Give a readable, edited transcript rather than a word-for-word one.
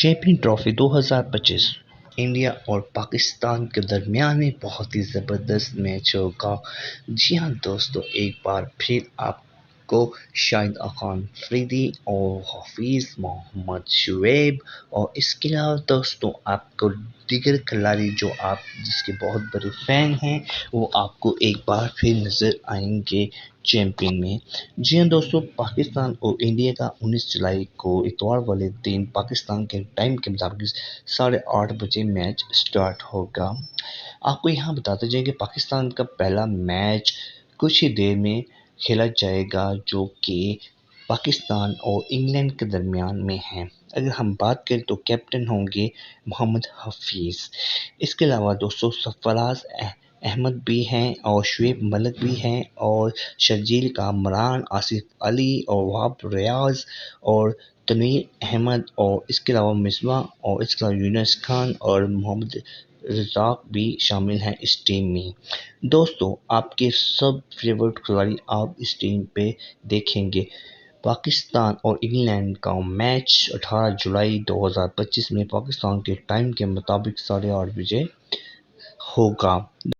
Champion trophy 2025 India और पाकिस्तान के दरमियान में बहुत ही ज़बरदस्त मैच होगा। जी हाँ दोस्तों, एक बार फिर आपको शाहिद खान अफरीदी और हफीज़ मोहम्मद शुएब और इसके अलावा दोस्तों आपको दीगर खिलाड़ी जो आप जिसके बहुत बड़े फ़ैन हैं वो आपको एक बार फिर नज़र आएंगे चैंपियन में। जी हाँ दोस्तों, पाकिस्तान और इंडिया का 19 जुलाई को इतवार वाले दिन पाकिस्तान के टाइम के मुताबिक 8:30 बजे मैच स्टार्ट होगा। आपको यहाँ बताते जाएं कि पाकिस्तान का पहला मैच कुछ ही देर में खेला जाएगा जो कि पाकिस्तान और इंग्लैंड के दरमियान में है। अगर हम बात करें तो कैप्टन होंगे मोहम्मद हफीज़। इसके अलावा दोस्तों सरफराज अहमद भी हैं और शुएब मलिक भी हैं और शर्जील कामरान, आसिफ अली और वहाब रियाज और तनवीर अहमद और इसके अलावा मिसबा और इसके अलावा यूनुस खान और मोहम्मद रज़ाक भी शामिल हैं इस टीम में। दोस्तों आपके सब फेवरेट खिलाड़ी आप इस टीम पे देखेंगे। पाकिस्तान और इंग्लैंड का मैच 18 जुलाई 2025 में पाकिस्तान के टाइम के मुताबिक 8:30 बजे होगा।